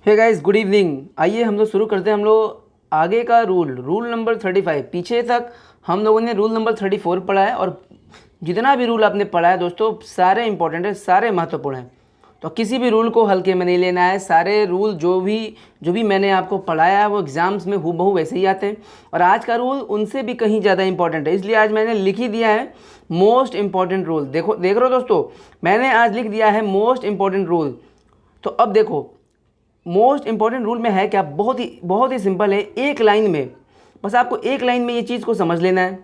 Hey guys, good evening. आइए हम लोग शुरू करते हैं। हम लोग आगे का रूल नंबर 35। पीछे तक हम लोगों ने रूल नंबर 34 पढ़ा है, और जितना भी रूल आपने पढ़ा है दोस्तों, सारे इंपॉर्टेंट है, सारे महत्वपूर्ण हैं। तो किसी भी रूल को हल्के में नहीं लेना है। सारे रूल जो भी मैंने आपको पढ़ाया है वो एग्जाम्स में हूबहू वैसे ही आते हैं, और आज का रूल उनसे भी कहीं ज़्यादा इंपॉर्टेंट है। इसलिए आज मैंने लिख ही दिया है मोस्ट इंपॉर्टेंट रूल। देख रहे हो दोस्तों, मैंने आज लिख दिया है मोस्ट इंपॉर्टेंट रूल। तो अब देखो, मोस्ट इंपॉर्टेंट रूल में है क्या, बहुत ही सिंपल है। एक लाइन में, बस आपको एक लाइन में ये चीज़ को समझ लेना है।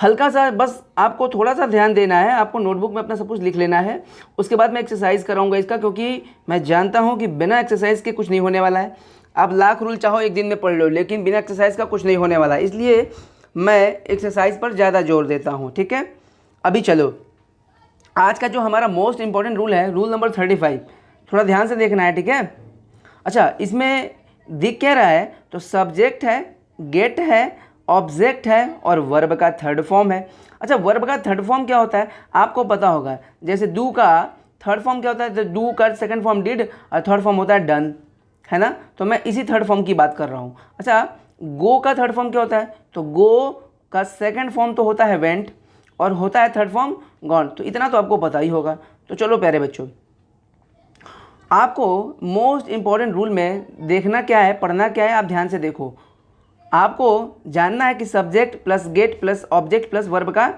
हल्का सा बस आपको थोड़ा सा ध्यान देना है। आपको नोटबुक में अपना सब कुछ लिख लेना है। उसके बाद मैं एक्सरसाइज कराऊंगा इसका, क्योंकि मैं जानता हूं कि बिना एक्सरसाइज के कुछ नहीं होने वाला है। आप लाख रूल चाहो एक दिन में पढ़ लो, लेकिन बिना एक्सरसाइज का कुछ नहीं होने वाला है। इसलिए मैं एक्सरसाइज पर ज़्यादा जोर देता हूँ, ठीक है। अभी चलो, आज का जो हमारा मोस्ट इंपॉर्टेंट रूल है, रूल नंबर 35, थोड़ा ध्यान से देखना है, ठीक है। अच्छा, इसमें दिख क्या रहा है, तो सब्जेक्ट है, गेट है, ऑब्जेक्ट है, और वर्ब का थर्ड फॉर्म है। अच्छा, वर्ब का थर्ड फॉर्म क्या होता है आपको पता होगा। जैसे डू का थर्ड फॉर्म क्या होता है, तो डू का सेकंड फॉर्म डिड, और थर्ड फॉर्म होता है डन, है ना। तो मैं इसी थर्ड फॉर्म की बात कर रहा हूँ। अच्छा, गो का थर्ड फॉर्म क्या होता है, तो गो का सेकंड फॉर्म तो होता है वेंट, और होता है थर्ड फॉर्म गॉन। तो इतना तो आपको पता ही होगा। तो चलो प्यारे बच्चों, आपको मोस्ट इंपॉर्टेंट रूल में देखना क्या है, पढ़ना क्या है, आप ध्यान से देखो। आपको जानना है कि subject plus gate plus object plus verb का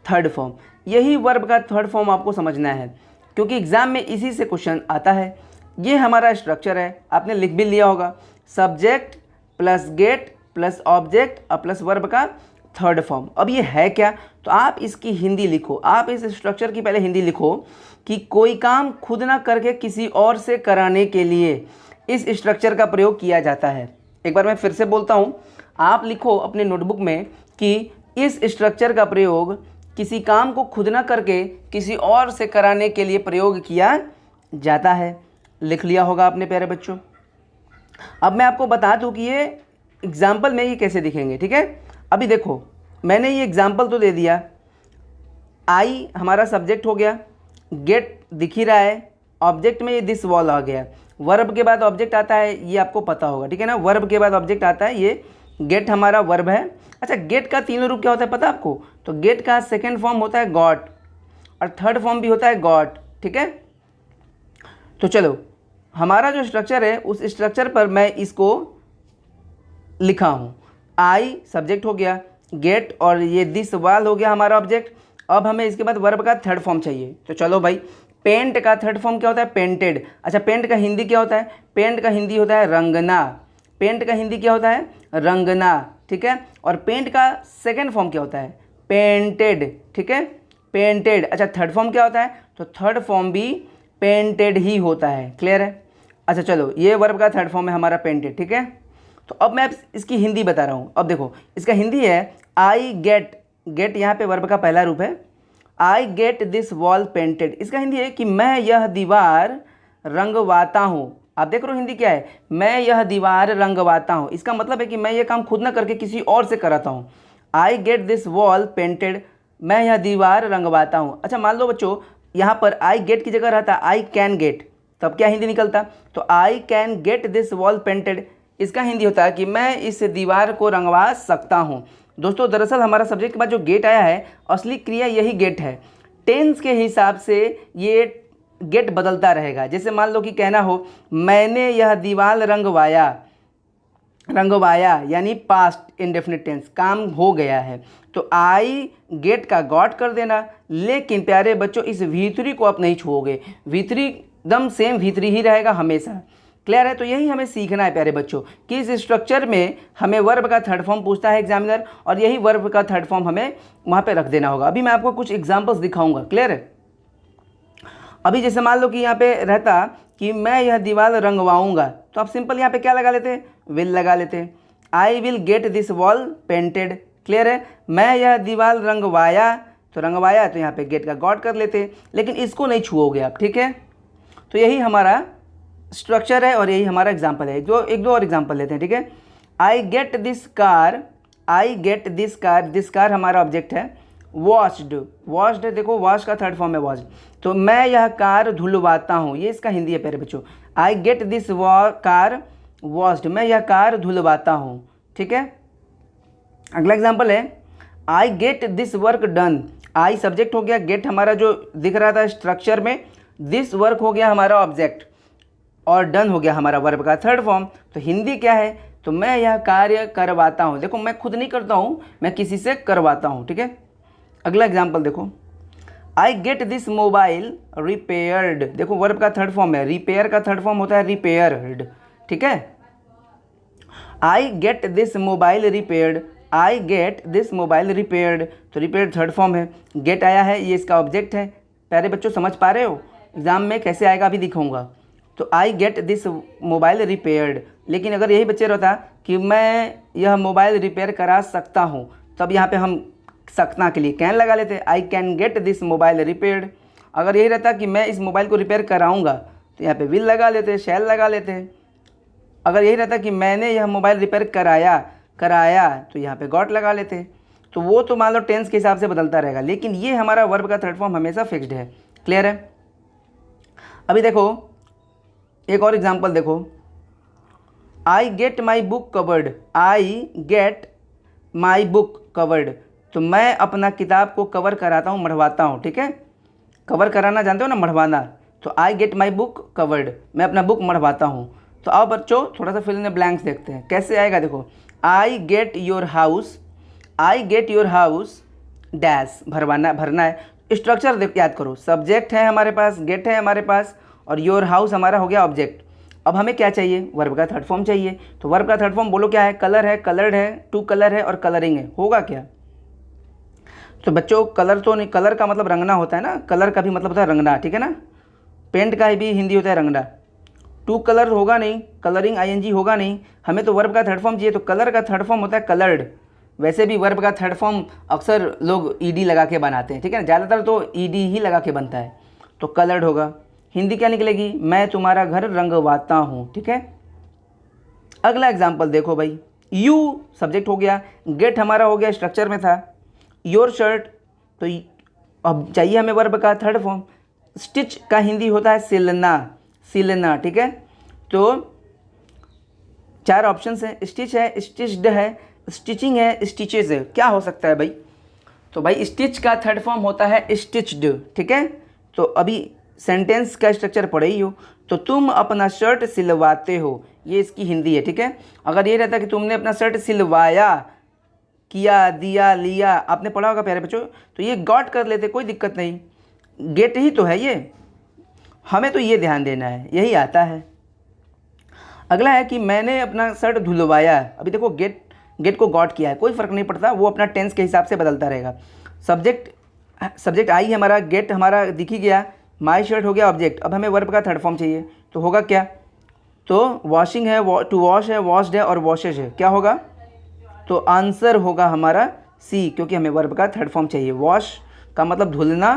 थर्ड फॉर्म, यही वर्ब का थर्ड फॉर्म आपको समझना है, क्योंकि एग्जाम में इसी से क्वेश्चन आता है। ये हमारा स्ट्रक्चर है, आपने लिख भी लिया होगा। Subject plus gate plus object और प्लस वर्ब का थर्ड फॉर्म। अब ये है क्या, तो आप इसकी हिंदी लिखो। आप इस स्ट्रक्चर की पहले हिंदी लिखो कि कोई काम खुद ना करके किसी और से कराने के लिए इस स्ट्रक्चर का प्रयोग किया जाता है। एक बार मैं फिर से बोलता हूँ, आप लिखो अपने नोटबुक में कि इस स्ट्रक्चर का प्रयोग किसी काम को खुद ना करके किसी और से कराने के लिए प्रयोग किया जाता है। लिख लिया होगा आपने प्यारे बच्चों। अब मैं आपको बता दूं कि ये एग्जाम्पल में ये कैसे दिखेंगे, ठीक है। अभी देखो, मैंने ये एग्जाम्पल तो दे दिया। आई हमारा सब्जेक्ट हो गया, गेट दिख ही रहा है, ऑब्जेक्ट में ये दिस वॉल आ गया। वर्ब के बाद ऑब्जेक्ट आता है, ये आपको पता होगा, ठीक है ना। वर्ब के बाद ऑब्जेक्ट आता है, ये गेट हमारा वर्ब है। अच्छा, गेट का तीनों रूप क्या होता है पता है आपको, तो गेट का सेकेंड फॉर्म होता है गॉट, और थर्ड फॉर्म भी होता है गॉट, ठीक है। तो चलो, हमारा जो स्ट्रक्चर है उस स्ट्रक्चर पर मैं इसको लिखा हूँ। आई सब्जेक्ट हो गया, गेट और ये दिस वाल हो गया हमारा ऑब्जेक्ट। अब हमें इसके बाद वर्ब का थर्ड फॉर्म चाहिए। तो चलो भाई, पेंट का थर्ड फॉर्म क्या होता है, पेंटेड। अच्छा, पेंट का हिंदी क्या होता है, पेंट का हिंदी होता है रंगना। पेंट का हिंदी क्या होता है, रंगना, ठीक है। और पेंट का सेकेंड फॉर्म क्या होता है, पेंटेड, ठीक है, पेंटेड। अच्छा, थर्ड फॉर्म क्या होता है, तो थर्ड फॉर्म भी पेंटेड ही होता है। क्लियर है। अच्छा चलो, ये वर्ब का थर्ड फॉर्म है हमारा पेंटेड, ठीक है। तो अब मैं इसकी हिंदी बता रहा हूँ। अब देखो, इसका हिंदी है आई गेट, गेट यहाँ पे वर्ब का पहला रूप है। आई गेट दिस वॉल पेंटेड, इसका हिंदी है कि मैं यह दीवार रंगवाता हूँ। आप देख रहे हो हिंदी क्या है, मैं यह दीवार रंगवाता हूँ। इसका मतलब है कि मैं ये काम खुद ना करके किसी और से कराता हूँ। आई गेट दिस वॉल पेंटेड, मैं यह दीवार रंगवाता हूँ। अच्छा, मान लो बच्चों, यहाँ पर आई गेट की जगह रहता आई कैन गेट, तब क्या हिंदी निकलता, तो आई can gate this wall painted. इसका हिंदी होता है कि मैं इस दीवार को रंगवा सकता हूँ। दोस्तों, दरअसल हमारा सब्जेक्ट के बाद जो गेट आया है, असली क्रिया यही गेट है। टेंस के हिसाब से ये गेट बदलता रहेगा। जैसे मान लो कि कहना हो, मैंने यह दीवार रंगवाया, रंगवाया यानी पास्ट इंडेफिनिट टेंस, काम हो गया है, तो आई गेट का गॉट कर देना। लेकिन प्यारे बच्चों, इस भीतरी को आप नहीं छुओगे, भीतरी एकदम सेम भीतरी ही रहेगा हमेशा। क्लियर है। तो यही हमें सीखना है प्यारे बच्चों कि इस स्ट्रक्चर में हमें वर्ब का थर्ड फॉर्म पूछता है एग्जामिनर, और यही वर्ब का थर्ड फॉर्म हमें वहाँ पे रख देना होगा। अभी मैं आपको कुछ एग्जांपल्स दिखाऊंगा। क्लियर है। अभी जैसे मान लो कि यहाँ पे रहता कि मैं यह दीवार रंगवाऊंगा, तो आप सिंपल यहाँ पे क्या लगा लेते, विल लगा लेते। आई will get this wall painted. Clear है। मैं यह दीवार रंगवाया, तो रंगवाया तो यहाँ पे गेट का गॉट कर लेते, लेकिन इसको नहीं छुओगे आप, ठीक है। तो यही हमारा स्ट्रक्चर है और यही हमारा एग्जाम्पल है। जो एक दो और एग्जाम्पल लेते हैं, ठीक है। आई get this car, I get this car, this car हमारा ऑब्जेक्ट है, वॉश्ड, वॉश्ड देखो वॉश का थर्ड फॉर्म है वॉश्ड। तो मैं यह कार धुलवाता हूँ, ये इसका हिंदी है प्यारे बच्चों। आई गेट दिस कार वॉश्ड, मैं यह कार धुलवाता हूँ, ठीक है। अगला एग्जाम्पल है आई get this work done. I subject हो गया, गेट हमारा जो दिख रहा था स्ट्रक्चर में, दिस वर्क हो गया हमारा ऑब्जेक्ट और डन हो गया हमारा वर्ब का थर्ड फॉर्म। तो हिंदी क्या है, तो मैं यह कार्य करवाता हूँ। देखो मैं खुद नहीं करता हूँ, मैं किसी से करवाता हूँ, ठीक है। अगला एग्जाम्पल देखो I get this mobile repaired. देखो वर्ब का थर्ड फॉर्म है, रिपेयर का थर्ड फॉर्म होता है रिपेयर्ड, ठीक है। आई get this mobile repaired, I get this mobile repaired, तो रिपेयर्ड थर्ड फॉर्म है। गेट आया है, ये इसका ऑब्जेक्ट है। प्यारे बच्चों समझ पा रहे हो, एग्जाम में कैसे आएगा अभी दिखाऊंगा। तो आई गेट दिस मोबाइल रिपेयर्ड, लेकिन अगर यही बच्चे रहता कि मैं यह मोबाइल रिपेयर करा सकता हूँ, तब यहाँ पे हम सकता के लिए कैन लगा लेते, आई can gate this mobile repaired. अगर यही रहता कि मैं इस मोबाइल को रिपेयर कराऊंगा, तो यहाँ पे विल लगा लेते, शैल लगा लेते। अगर यही रहता कि मैंने यह मोबाइल रिपेयर कराया तो यहाँ पे गॉट लगा लेते। तो वो तो मान लो टेंस के हिसाब से बदलता रहेगा, लेकिन ये हमारा वर्ब का थर्ड फॉर्म हमेशा फिक्स्ड है। क्लियर है। अभी देखो एक और एग्जांपल देखो, I get my book covered, I get my book covered, तो मैं अपना किताब को कवर कराता हूँ, मढ़वाता हूँ, ठीक है। कवर कराना जानते हो ना, मढ़वाना। तो I get my book covered, मैं अपना बुक मढ़वाता हूँ। तो आओ बच्चों थोड़ा सा फिल इन द ब्लैंक्स देखते हैं कैसे आएगा। देखो I get your house, I get your house dash, भरवाना भरना है। स्ट्रक्चर देख याद करो, सब्जेक्ट है हमारे पास, गेट है हमारे पास, और योर हाउस हमारा हो गया ऑब्जेक्ट। अब हमें क्या चाहिए, वर्ब का थर्ड फॉर्म चाहिए। तो वर्ब का थर्ड फॉर्म बोलो क्या है, कलर है, कलर्ड है, टू कलर है और कलरिंग है, होगा क्या। तो बच्चों कलर तो नहीं, कलर का मतलब रंगना होता है ना, कलर का भी मतलब होता है रंगना, ठीक है ना। पेंट का भी हिंदी होता है रंगना। टू कलर होगा नहीं, कलरिंग आईएनजी होगा नहीं, हमें तो वर्ब का थर्ड फॉर्म चाहिए। तो कलर का थर्ड फॉर्म होता है कलर्ड। वैसे भी वर्ब का थर्ड फॉर्म अक्सर लोग ईडी लगा के बनाते हैं, ठीक है ना, ज़्यादातर तो ईडी ही लगा के बनता है। तो कलर्ड होगा। हिंदी क्या निकलेगी, मैं तुम्हारा घर रंगवाता हूँ, ठीक है। अगला एग्जाम्पल देखो भाई, यू सब्जेक्ट हो गया, गेट हमारा हो गया स्ट्रक्चर में था, योर शर्ट, तो अब चाहिए हमें वर्ब का थर्ड फॉर्म। स्टिच का हिंदी होता है सिलना, सिलना, ठीक है। तो चार ऑप्शंस हैं, स्टिच है, स्टिच्ड है, स्टिचिंग है, स्टिचेस है। क्या हो सकता है भाई, तो भाई स्टिच का थर्ड फॉर्म होता है स्टिच्ड, ठीक है। तो अभी सेंटेंस का स्ट्रक्चर पढ़े ही हो, तो तुम अपना शर्ट सिलवाते हो, ये इसकी हिंदी है, ठीक है। अगर ये रहता कि तुमने अपना शर्ट सिलवाया, किया, दिया, लिया, आपने पढ़ा होगा प्यारे बच्चों, तो ये गॉट कर लेते, कोई दिक्कत नहीं, गेट ही तो है ये। हमें तो ये ध्यान देना है, यही आता है। अगला है कि मैंने अपना शर्ट धुलवाया। अभी देखो गेट को गॉट किया है, कोई फ़र्क नहीं पड़ता, वो अपना टेंस के हिसाब से बदलता रहेगा। सब्जेक्ट आई हमारा, गेट हमारा दिख ही गया, माई शर्ट हो गया ऑब्जेक्ट। अब हमें वर्ब का थर्ड फॉर्म चाहिए, तो होगा क्या, तो वॉशिंग है, टू वॉश है, वॉश्ड है और वॉशेज है, क्या होगा, तो आंसर होगा हमारा सी, क्योंकि हमें वर्ब का थर्ड फॉर्म चाहिए। वॉश का मतलब धुलना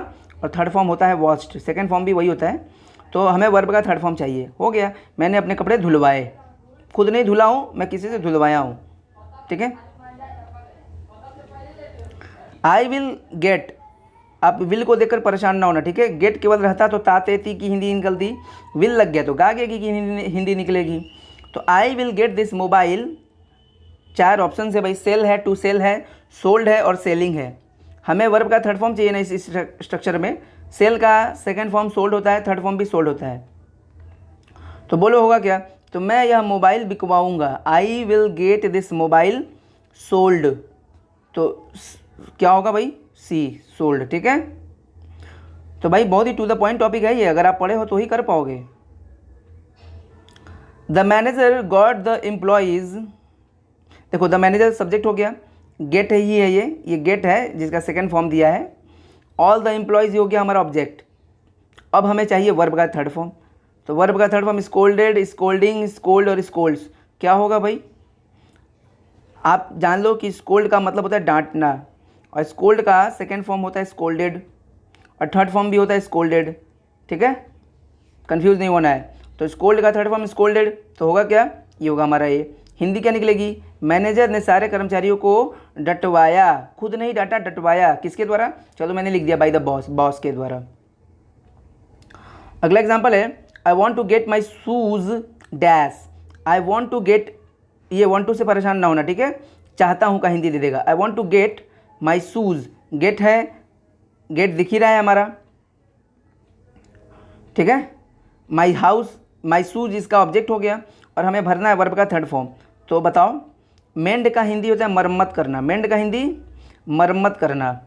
और थर्ड फॉर्म होता है वॉश्ड, सेकंड फॉर्म भी वही होता है। तो हमें वर्ब का थर्ड फॉर्म चाहिए, हो गया। मैंने अपने कपड़े धुलवाए, खुद नहीं धुला हूँ, मैं किसी से धुलवाया हूँ, ठीक है। आई विल गेट, आप विल को देखकर परेशान ना होना, ठीक है। गेट केवल रहता तो तातेती की हिंदी निकलती, विल लग गया तो गागेगी की हिंदी निकलेगी। तो आई विल गेट दिस मोबाइल, चार ऑप्शन है भाई, सेल है, टू सेल है, सोल्ड है और सेलिंग है। हमें वर्ब का थर्ड फॉर्म चाहिए ना इस स्ट्रक्चर में। सेल का सेकंड फॉर्म सोल्ड होता है, थर्ड फॉर्म भी सोल्ड होता है। तो बोलो होगा क्या, तो मैं यह मोबाइल बिकवाऊंगा, I will get this mobile sold, तो क्या होगा भाई, सी, सोल्ड, ठीक है। तो भाई बहुत ही टू द पॉइंट टॉपिक है ये, अगर आप पढ़े हो तो ही कर पाओगे। The manager got the employees, देखो द मैनेजर सब्जेक्ट हो गया, गेट है ही है, ये गेट है जिसका सेकंड फॉर्म दिया है। ऑल द एम्प्लॉयज़ हो गया हमारा ऑब्जेक्ट। अब हमें चाहिए वर्ब का थर्ड फॉर्म, तो वर्ब का third form scolded, scolding, scold और स्कोल्ड्स, क्या होगा भाई, आप जान लो कि स्कोल्ड का मतलब होता है डांटना, और स्कोल्ड का सेकेंड फॉर्म होता है स्कोल्डेड, और थर्ड फॉर्म भी होता है स्कोल्डेड, ठीक है, कन्फ्यूज़ नहीं होना है। तो स्कोल्ड का थर्ड फॉर्म स्कोल्डेड, तो होगा क्या, ये होगा हमारा ये। हिंदी क्या निकलेगी, मैनेजर ने सारे कर्मचारियों को डटवाया, खुद नहीं डांटा, डटवाया, किसके द्वारा? चलो मैंने लिख दिया बाय द बॉस, बॉस के द्वारा। अगला एग्जाम्पल है I want to get my shoes dash. I want to get, ये वॉन्ट टू से परेशान ना होना, ठीक है, चाहता हूँ का हिंदी दे देगा। I want to get my shoes, get है, गेट दिख ही रहा है हमारा, ठीक है। माई हाउस, माई शूज इसका ऑब्जेक्ट हो गया और हमें भरना है वर्ब का थर्ड फॉर्म। तो बताओ, मेंड का हिंदी होता है मरम्मत करना, मेंड का हिंदी मरम्मत करना।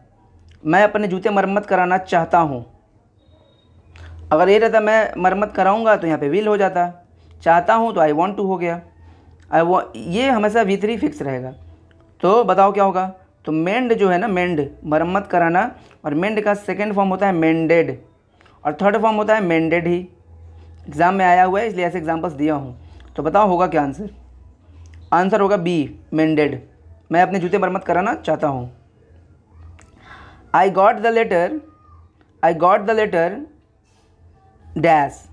मैं अपने जूते मरम्मत कराना चाहता हूँ। अगर ये रहता मैं मरम्मत कराऊंगा तो यहाँ पे विल हो जाता, चाहता हूँ तो आई वॉन्ट टू हो गया। ये हमेशा V3 फिक्स रहेगा। तो बताओ क्या होगा? तो मेंड जो है ना, मेंड मरम्मत कराना, और मेंड का सेकेंड फॉर्म होता है मेंडेड और थर्ड फॉर्म होता है मेंडेड ही। एग्ज़ाम में आया हुआ है इसलिए ऐसे एग्जाम्पल्स दिया हूँ। तो बताओ होगा क्या आंसर? आंसर होगा बी, मेंडेड। मैं अपने जूते मरम्मत कराना चाहता हूँ। I got the letter, I got the letter dash.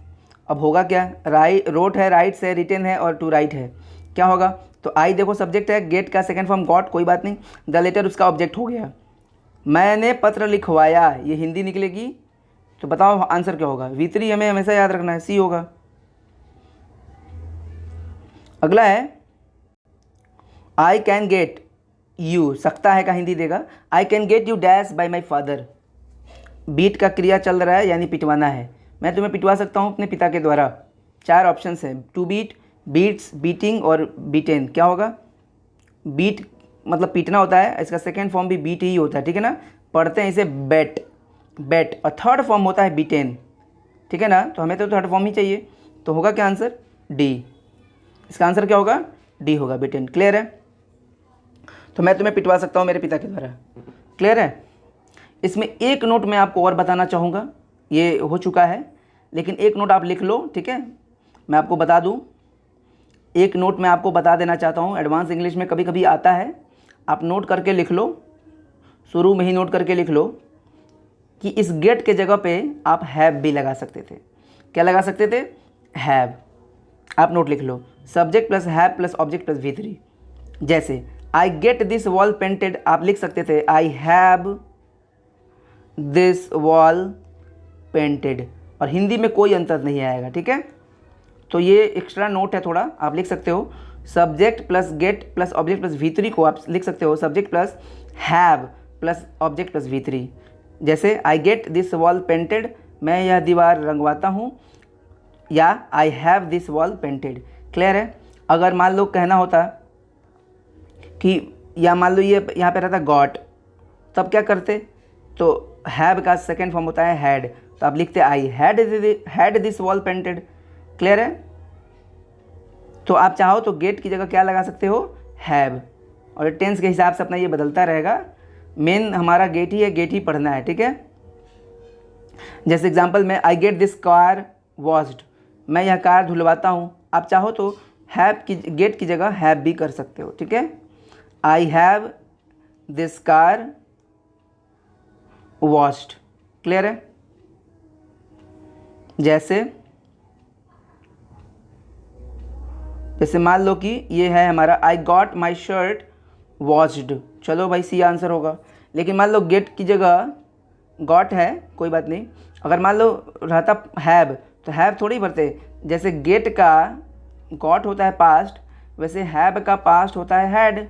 अब होगा क्या? राइट, रोट है, राइट है, रिटेन है और टू राइट है, क्या होगा? तो आई देखो सब्जेक्ट है, गेट का सेकंड फॉर्म गॉट, कोई बात नहीं, द लेटर उसका ऑब्जेक्ट हो गया। मैंने पत्र लिखवाया, ये हिंदी निकलेगी। तो बताओ आंसर क्या होगा? V3 हमें हमेशा याद रखना है, सी होगा। अगला है आई कैन गेट यू, सकता है का हिंदी देगा। I can get you dash by my father. Beat का क्रिया चल रहा है यानी पिटवाना है। मैं तुम्हें पिटवा सकता हूँ अपने पिता के द्वारा। 4 ऑप्शंस हैं, टू बीट, बीट्स, बीटिंग और बीटेन। क्या होगा? बीट मतलब पीटना होता है, इसका सेकेंड फॉर्म भी बीट ही होता है, ठीक है ना। पढ़ते हैं इसे बैट, बैट, और थर्ड फॉर्म होता है बीटेन, ठीक है ना। तो हमें तो थर्ड फॉर्म ही चाहिए। तो होगा क्या आंसर? डी। इसका आंसर क्या होगा? डी होगा, बीटेन। क्लियर है? तो मैं तुम्हें पिटवा सकता हूँ मेरे पिता के द्वारा। क्लियर है? इसमें एक नोट मैं आपको और बताना चाहूँगा, ये हो चुका है लेकिन एक नोट आप लिख लो, ठीक है। मैं आपको बता दूँ, एक नोट मैं आपको बता देना चाहता हूँ। एडवांस इंग्लिश में कभी कभी आता है, आप नोट करके लिख लो, शुरू में ही नोट करके लिख लो कि इस गेट के जगह पे आप हैव भी लगा सकते थे। क्या लगा सकते थे? हैव। आप नोट लिख लो, subject plus have plus object plus V3। जैसे I get this wall painted, आप लिख सकते थे I have this wall painted, और हिंदी में कोई अंतर नहीं आएगा, ठीक है। तो ये एक्स्ट्रा नोट है थोड़ा, आप लिख सकते हो subject plus gate plus object plus V3 को आप लिख सकते हो subject plus have plus object plus V3। जैसे I get this wall painted, मैं यह दीवार रंगवाता हूँ, या आई have this wall painted. Clear है? अगर मान लो कहना होता कि, या मान लो ये यहाँ पे रहता गॉट, तब क्या करते? तो हैव का सेकेंड फॉर्म होता है हैड, तो आप लिखते I had this wall painted. Clear है? तो आप चाहो तो गेट की जगह क्या लगा सकते हो? हैव, और टेंस के हिसाब से अपना ये बदलता रहेगा। मेन हमारा गेट ही है, गेट ही पढ़ना है, ठीक है। जैसे एग्जांपल में आई गेट दिस कार वॉश्ड, मैं यह कार धुलवाता हूँ। आप चाहो तो हैव की गेट की जगह हैव भी कर सकते हो, ठीक है। आई have this car washed. Clear है? जैसे मान लो कि ये है हमारा I got my shirt washed, चलो भाई सी आंसर होगा। लेकिन मान लो गेट की जगह गॉट है, कोई बात नहीं। अगर मान लो रहता हैव, तो हैव थोड़ी भरते। जैसे गेट का गॉट होता है पास्ट, वैसे हैव का पास्ट होता है हैड,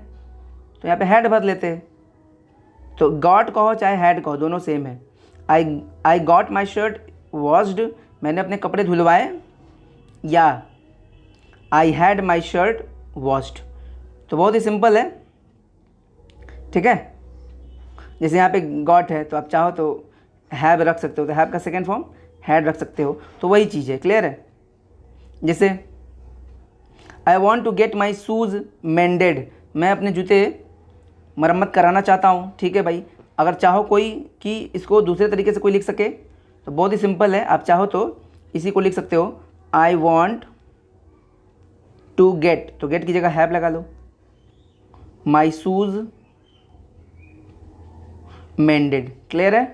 तो यहाँ पे हैड भर लेते। तो गॉट कहो चाहे हैड कहो, दोनों सेम है। I got my shirt washed, मैंने अपने कपड़े धुलवाए, या I had my shirt washed. तो बहुत ही सिंपल है, ठीक है। जैसे यहाँ पे गॉट है तो आप चाहो तो हैव रख सकते हो, तो हैव का सेकेंड फॉर्म हैड रख सकते हो, तो वही चीज़ है। क्लियर है? जैसे I want to get my shoes mended, मैं अपने जूते मरम्मत कराना चाहता हूँ, ठीक है भाई। अगर चाहो कोई कि इसको दूसरे तरीके से कोई लिख सके तो बहुत ही सिंपल है, आप चाहो तो इसी को लिख सकते हो आई वॉन्ट टू गेट, तो गेट की जगह हैव लगा लो, माई शूज़ मेंडेड। क्लियर है?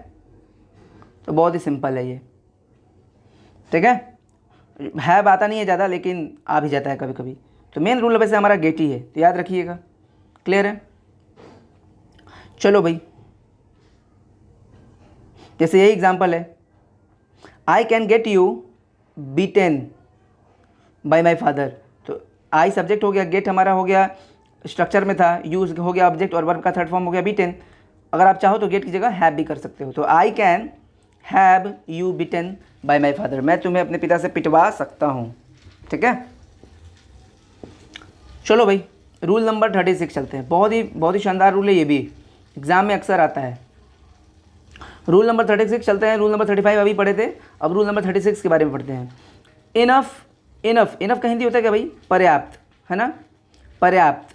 तो बहुत ही सिंपल है ये, ठीक है। हैव आता नहीं है ज़्यादा लेकिन आ भी जाता है कभी कभी। तो मेन रूल वैसे हमारा गेट ही है, तो याद रखिएगा। क्लियर है? चलो भाई, जैसे यही एग्जाम्पल है, आई can get you beaten bye my father. तो आई सब्जेक्ट हो गया, गेट हमारा हो गया स्ट्रक्चर में था, यूज हो गया ऑब्जेक्ट, और वर्ब का थर्ड फॉर्म हो गया बीटेन। अगर आप चाहो तो गेट की जगह हैव भी कर सकते हो। तो I can have you beaten bye my father, मैं तुम्हें अपने पिता से पिटवा सकता हूँ। ठीक है, चलो भाई रूल नंबर 36 चलते हैं। बहुत ही शानदार रूल है, ये भी एग्जाम में अक्सर आता है। रूल नंबर 36 चलते हैं। रूल नंबर 35 अभी पढ़े थे, अब रूल नंबर 36 के बारे में पढ़ते हैं। इनफ, इनफ, इनफ का हिंदी होता है क्या भाई? पर्याप्त, है ना, पर्याप्त।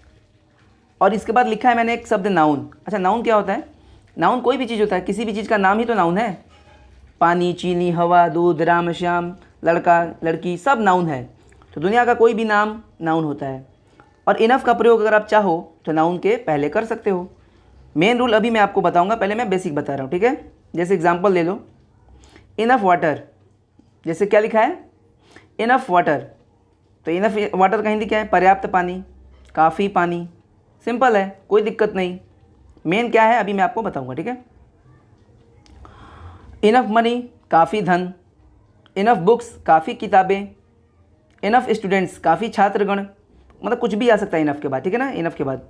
और इसके बाद लिखा है मैंने एक शब्द नाउन। अच्छा, नाउन क्या होता है? नाउन कोई भी चीज़ होता है, किसी भी चीज़ का नाम ही तो नाउन है। पानी, चीनी, हवा, दूध, राम, श्याम, लड़का, लड़की, सब नाउन है। तो दुनिया का कोई भी नाम नाउन होता है। और इनफ का प्रयोग अगर आप चाहो तो नाउन के पहले कर सकते हो। मेन रूल अभी मैं आपको बताऊंगा, पहले मैं बेसिक बता रहा हूँ। ठीक है, जैसे एग्जांपल ले लो, इनफ वाटर। जैसे क्या लिखा है? Enough water. तो इनफ वाटर का हिंदी क्या है? पर्याप्त पानी, काफ़ी पानी। सिंपल है, कोई दिक्कत नहीं। मेन क्या है अभी मैं आपको बताऊंगा। ठीक है, इनफ मनी, काफ़ी धन। इनफ बुक्स, काफ़ी किताबें। इनफ स्टूडेंट्स, काफ़ी छात्रगण। मतलब कुछ भी आ सकता है इनफ के बाद। ठीक है ना, इनफ के बाद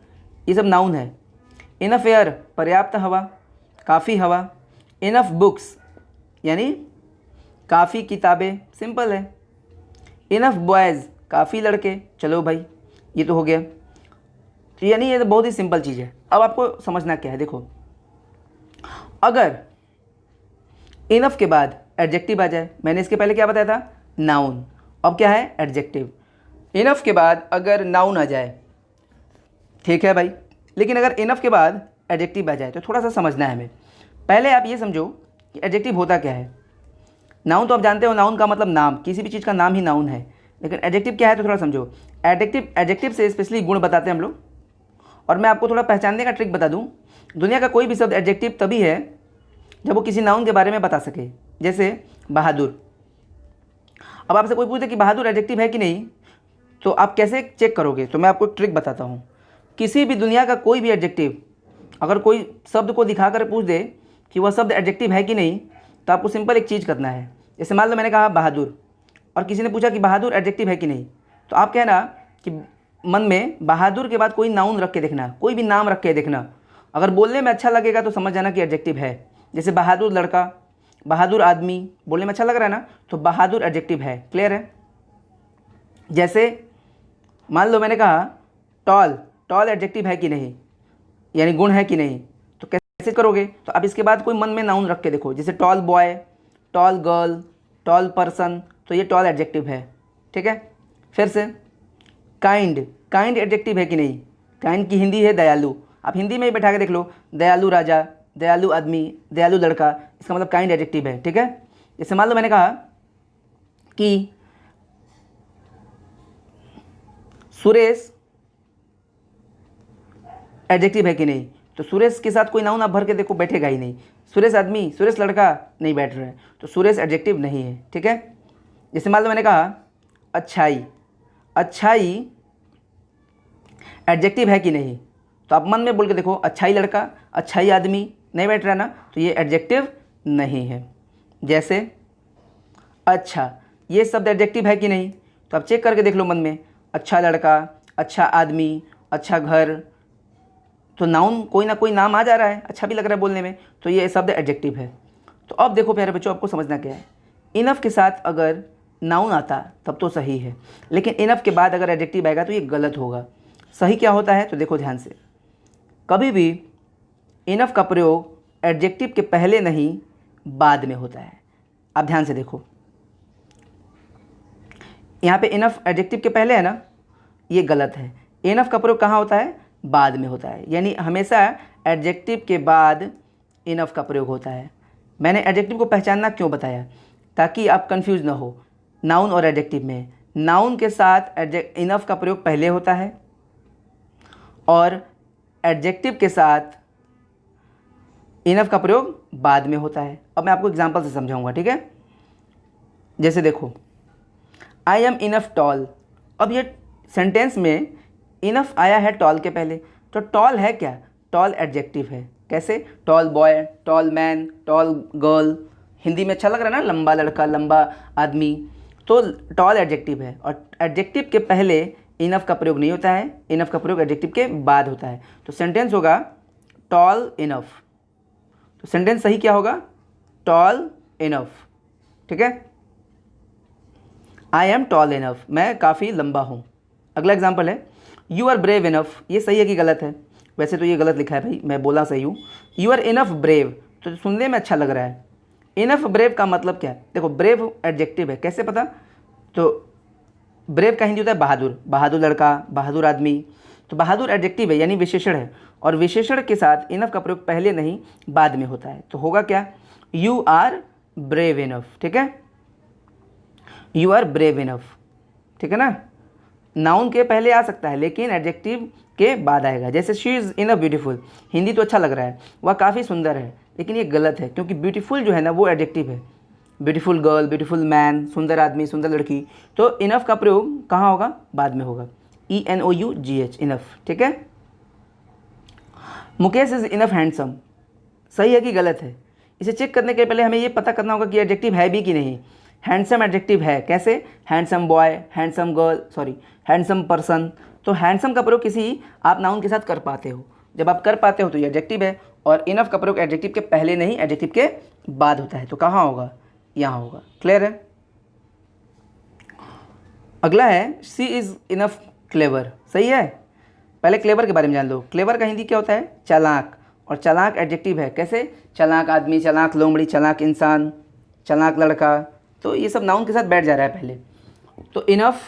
ये सब नाउन है। इनफ एयर, पर्याप्त हवा, काफ़ी हवा। इनफ बुक्स यानी काफ़ी किताबें, सिंपल है। इनफ बॉयज़, काफ़ी लड़के। चलो भाई, ये तो हो गया। तो यानी ये तो बहुत ही सिंपल चीज़ है। अब आपको समझना क्या है, देखो, अगर इनफ के बाद एडजेक्टिव आ जाए, मैंने इसके पहले क्या बताया था? नाउन। अब क्या है? एडजेक्टिव। इनफ के बाद अगर नाउन आ जाए, ठीक है भाई, लेकिन अगर इनफ के बाद एडजेक्टिव आ जाए तो थोड़ा सा समझना है हमें। पहले आप ये समझो कि एडजेक्टिव होता क्या है। नाउन तो आप जानते हो, नाउन का मतलब नाम, किसी भी चीज़ का नाम ही नाउन है। लेकिन एडजेक्टिव क्या है तो थोड़ा समझो। एडजेक्टिव, एडजेक्टिव से स्पेशली गुण बताते हैं हम लोग। और मैं आपको थोड़ा पहचानने का ट्रिक बता दूं, दुनिया का कोई भी शब्द एडजेक्टिव तभी है जब वो किसी नाउन के बारे में बता सके। जैसे बहादुर। अब आपसे कोई पूछे कि बहादुर एडजेक्टिव है कि नहीं, तो आप कैसे चेक करोगे? तो मैं आपको एक ट्रिक बताता हूँ। किसी भी दुनिया का कोई भी एडजेक्टिव अगर कोई शब्द को दिखाकर पूछ दे कि वह शब्द एडजेक्टिव है कि नहीं, तो आपको सिंपल एक चीज़ करना है। जैसे मान लो मैंने कहा बहादुर, और किसी ने पूछा कि बहादुर एडजेक्टिव है कि नहीं, तो आप कहना कि मन में बहादुर के बाद कोई नाउन रख के देखना, कोई भी नाम रख के देखना। अगर बोलने में अच्छा लगेगा तो समझ जाना कि एडजेक्टिव है। जैसे बहादुर लड़का, बहादुर आदमी, बोलने में अच्छा लग रहा है ना, तो बहादुर एडजेक्टिव है। क्लियर है? जैसे मान लो मैंने कहा टॉल, टॉल एडजेक्टिव है कि नहीं, यानी गुण है कि नहीं, तो कैसे करोगे? तो आप इसके बाद कोई मन में नाउन रख के देखो। जैसे tall boy, tall girl, tall person, तो ये टॉल एडजेक्टिव है। ठीक है, फिर से काइंड, काइंड एडजेक्टिव है कि नहीं? काइंड की हिंदी है दयालु। आप हिंदी में ही बैठा के देख लो, दयालु राजा, दयालु आदमी, दयालु लड़का, इसका मतलब काइंड एडजेक्टिव है। ठीक है, जैसे मान लो मैंने कहा कि सुरेश एडजेक्टिव है कि नहीं, तो सुरेश के साथ कोई नाउन आप भर के देखो, बैठेगा ही नहीं। सुरेश आदमी, सुरेश लड़का, नहीं बैठ रहा है, तो सुरेश एडजेक्टिव नहीं है। ठीक है, जैसे मान लो मैंने कहा अच्छाई, अच्छाई एडजेक्टिव है कि नहीं, तो आप मन में बोल के देखो, अच्छाई लड़का, अच्छाई आदमी, नहीं बैठ रहा ना, तो ये एडजेक्टिव नहीं है। जैसे अच्छा, ये शब्द एडजेक्टिव है कि नहीं, तो आप चेक करके देख लो मन में, अच्छा लड़का, अच्छा आदमी, अच्छा घर, तो नाउन कोई ना कोई नाम आ जा रहा है, अच्छा भी लग रहा है बोलने में, तो ये शब्द एडजेक्टिव है। तो अब देखो प्यारे बच्चों, आपको समझना क्या है, इनफ के साथ अगर नाउन आता तब तो सही है, लेकिन इनफ के बाद अगर एडजेक्टिव आएगा तो ये गलत होगा। सही क्या होता है तो देखो ध्यान से, कभी भी इनफ का प्रयोग एडजेक्टिव के पहले नहीं बाद में होता है। आप ध्यान से देखो, यहाँ पे इनफ एडजेक्टिव के पहले है ना, ये गलत है। इनफ का प्रयोग कहाँ होता है? बाद में होता है, यानी हमेशा एडजेक्टिव के बाद इनफ का प्रयोग होता है। मैंने एडजेक्टिव को पहचानना क्यों बताया, ताकि आप कंफ्यूज ना हो। नाउन और एडजेक्टिव में नाउन के साथ इनफ का प्रयोग पहले होता है और एडजेक्टिव के साथ इनफ का प्रयोग बाद में होता है। अब मैं आपको एग्जांपल से समझाऊंगा, ठीक है। जैसे देखो, आई एम इनफ टॉल। अब ये सेंटेंस में इनफ आया है टॉल के पहले, तो टॉल है क्या? टॉल एडजेक्टिव है। कैसे? Toll boy, tall man, tall girl. Hindi में अच्छा लग रहा है ना, लंबा लड़का, लंबा आदमी। तो टॉल एडजेक्टिव है और एडजेक्टिव के पहले इनफ का प्रयोग नहीं होता है, इनफ का प्रयोग एडजेक्टिव के बाद होता है। तो सेंटेंस होगा टॉल इनफ। तो सेंटेंस सही क्या होगा? Tall enough. ठीक है, आई एम टॉल इनफ, मैं काफ़ी लंबा हूँ। अगला एग्जाम्पल है यू आर ब्रेव इनफ। ये सही है कि गलत है? वैसे तो ये गलत लिखा है भाई, मैं बोला सही हूँ। यू आर इनफ ब्रेव, तो सुनने में अच्छा लग रहा है। इनफ ब्रेव का मतलब क्या है? देखो, ब्रेव एडजेक्टिव है, कैसे पता? तो ब्रेव का हिंदी होता है बहादुर, बहादुर लड़का, बहादुर आदमी। तो बहादुर एडजेक्टिव है यानी विशेषण है, और विशेषण के साथ इनफ का प्रयोग पहले नहीं बाद में होता है। तो होगा क्या? You are brave enough. ठीक है, यू आर ब्रेव इनफ। ठीक है ना, नाउन के पहले आ सकता है लेकिन एडजेक्टिव के बाद आएगा। जैसे she is enough beautiful, Hindi तो अच्छा लग रहा है, वह काफ़ी सुंदर है, लेकिन ये गलत है क्योंकि ब्यूटीफुल जो है ना वो एडजेक्टिव है। ब्यूटीफुल गर्ल, ब्यूटीफुल मैन, सुंदर आदमी, सुंदर लड़की। तो इनफ का प्रयोग कहाँ होगा? बाद में होगा। ENOUGH, enough. ठीक है, मुकेश इज़ इनफ हैंडसम, सही है कि गलत है? इसे चेक करने के पहले हमें ये पता करना होगा कि एडजेक्टिव है भी कि नहीं। हैंडसम एडजेक्टिव है, कैसे? Handsome boy, handsome girl, sorry handsome person. तो हैंडसम का प्रयोग किसी आप नाउन के साथ कर पाते हो, जब आप कर पाते हो तो ये एडजेक्टिव है, और इनफ का प्रयोग एडजेक्टिव के पहले नहीं एडजेक्टिव के बाद होता है। तो कहाँ होगा? यहाँ होगा। क्लियर है? अगला है सी इज़ इनफ क्लेवर, सही है? पहले क्लेवर के बारे में जान लो। क्लेवर का हिंदी क्या होता है? चालाक, और चालाक एडजेक्टिव है, कैसे? चालाक आदमी, चालाक लोमड़ी, चालाक इंसान, चालाक लड़का। तो ये सब नाउन के साथ बैठ जा रहा है पहले। तो इनफ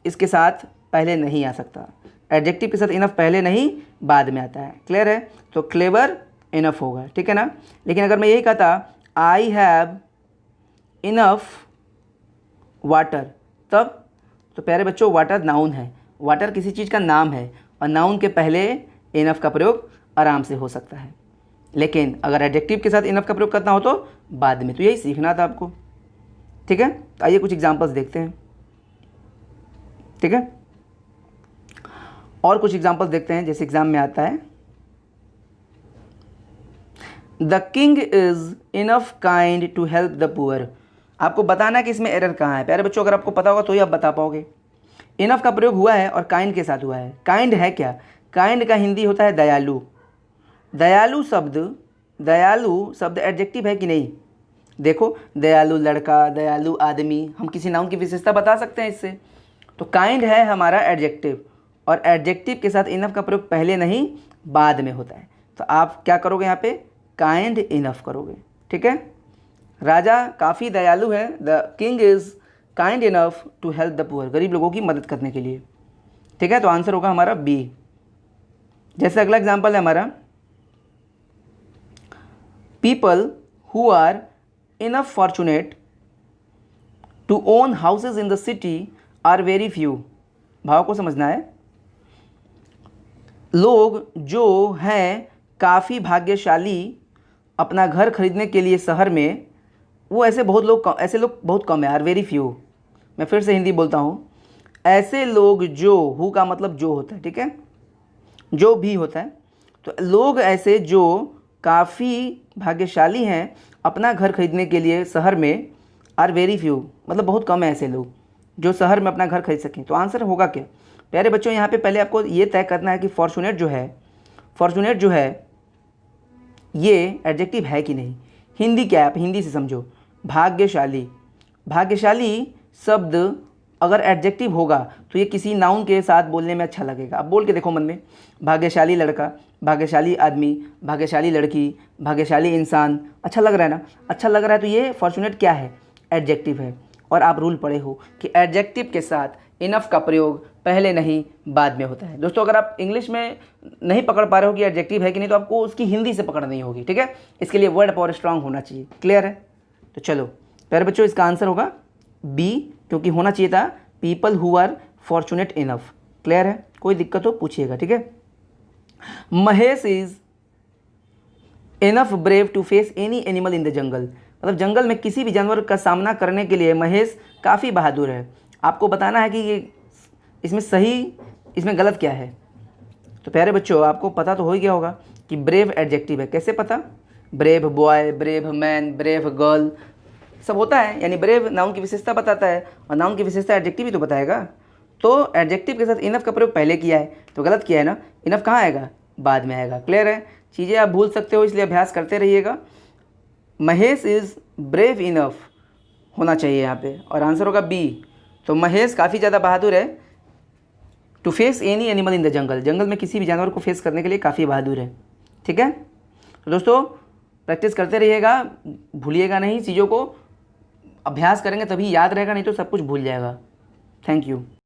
इसके साथ पहले नहीं आ सकता, एडजेक्टिव के साथ इनफ पहले नहीं बाद में आता है। क्लियर है? तो क्लेवर इनफ होगा। ठीक है ना? लेकिन अगर मैं यही कहता आई हैव इनफ वाटर, तब? तो प्यारे बच्चों, वाटर नाउन है, वाटर किसी चीज़ का नाम है, और नाउन के पहले इनफ का प्रयोग आराम से हो सकता है। लेकिन अगर एडजेक्टिव के साथ इनफ का प्रयोग करना हो तो बाद में। तो यही सीखना था आपको। ठीक है, तो आइए कुछ एग्जांपल्स देखते हैं। ठीक है, और कुछ एग्जांपल्स देखते हैं जैसे एग्जाम में आता है। The king is enough kind to help the poor. आपको बताना है कि इसमें एरर कहाँ है। प्यारे बच्चों, अगर आपको पता होगा तो ही आप बता पाओगे। इनफ का प्रयोग हुआ है और काइंड के साथ हुआ है। काइंड है क्या? काइंड का हिंदी होता है दयालु। दयालु शब्द एडजेक्टिव है कि नहीं? देखो, दयालु लड़का, दयालु आदमी, हम किसी नाउन की विशेषता बता सकते हैं इससे। तो काइंड है हमारा एडजेक्टिव, और एडजेक्टिव के साथ इनफ का प्रयोग पहले नहीं बाद में होता है। तो आप क्या करोगे यहाँ पे? काइंड इनफ करोगे। ठीक है, राजा काफ़ी दयालु है, the king is kind enough to help the poor, गरीब लोगों की मदद करने के लिए। ठीक है, तो आंसर होगा हमारा बी। जैसे अगला एग्जाम्पल है हमारा, people who are enough fortunate to own houses in the city are very few. भाव को समझना है। लोग जो हैं काफ़ी भाग्यशाली अपना घर खरीदने के लिए शहर में, वो ऐसे लोग बहुत कम है। Are very few. मैं फिर से हिंदी बोलता हूँ, ऐसे लोग जो, हु का मतलब जो होता है, ठीक है, जो भी होता है। तो लोग ऐसे जो काफ़ी भाग्यशाली हैं अपना घर खरीदने के लिए शहर में, आर वेरी फ्यू, मतलब बहुत कम है ऐसे लोग जो शहर में अपना घर खरीद सकें। तो आंसर होगा क्या? प्यारे बच्चों, यहाँ पे पहले आपको ये तय करना है कि फॉर्चुनेट जो है ये एडजेक्टिव है कि नहीं। हिंदी क्या है, आप हिंदी से समझो। भाग्यशाली शब्द अगर एडजेक्टिव होगा तो ये किसी नाउन के साथ बोलने में अच्छा लगेगा। अब बोल के देखो मन में, भाग्यशाली लड़का, भाग्यशाली आदमी, भाग्यशाली लड़की, भाग्यशाली इंसान। अच्छा लग रहा है ना? अच्छा लग रहा है तो ये फॉर्चुनेट क्या है? एडजेक्टिव है। और आप रूल पढ़े हो कि एडजेक्टिव के साथ इनफ का प्रयोग पहले नहीं बाद में होता है। दोस्तों, अगर आप इंग्लिश में नहीं पकड़ पा रहे हो कि एडजेक्टिव है कि नहीं, तो आपको उसकी हिंदी से पकड़नी होगी। ठीक है, इसके लिए वर्ड पावर स्ट्रांग होना चाहिए। क्लियर है? तो चलो प्यारे बच्चों, इसका आंसर होगा बी, क्योंकि होना चाहिए था people who are fortunate enough. Clear है? कोई दिक्कत हो पूछिएगा। ठीक है, Mahesh is enough brave to face any animal in the jungle. मतलब जंगल में किसी भी जानवर का सामना करने के लिए महेश काफ़ी बहादुर है। आपको बताना है कि ये इसमें सही, इसमें गलत क्या है। तो प्यारे बच्चों, आपको पता तो हो ही गया होगा कि ब्रेव एडजेक्टिव है। कैसे पता? Brave boy, brave man, brave girl सब होता है, यानी ब्रेव नाउन की विशेषता बताता है और नाउन की विशेषता एडजेक्टिव ही तो बताएगा। तो एडजेक्टिव के साथ इनफ का प्रयोग पहले किया है तो गलत किया है ना, इनफ कहाँ आएगा? बाद में आएगा। क्लियर है? चीज़ें आप भूल सकते हो, इसलिए अभ्यास करते रहिएगा। महेश इज़ ब्रेव इनफ होना चाहिए यहाँ पे, और आंसर होगा बी। तो महेश काफ़ी ज़्यादा बहादुर है to face any animal in the jungle, जंगल में किसी भी जानवर को फेस करने के लिए काफ़ी बहादुर है। ठीक है, तो दोस्तों प्रैक्टिस करते रहिएगा, भूलिएगा नहीं चीज़ों को। अभ्यास करेंगे तभी याद रहेगा, नहीं तो सब कुछ भूल जाएगा। Thank you.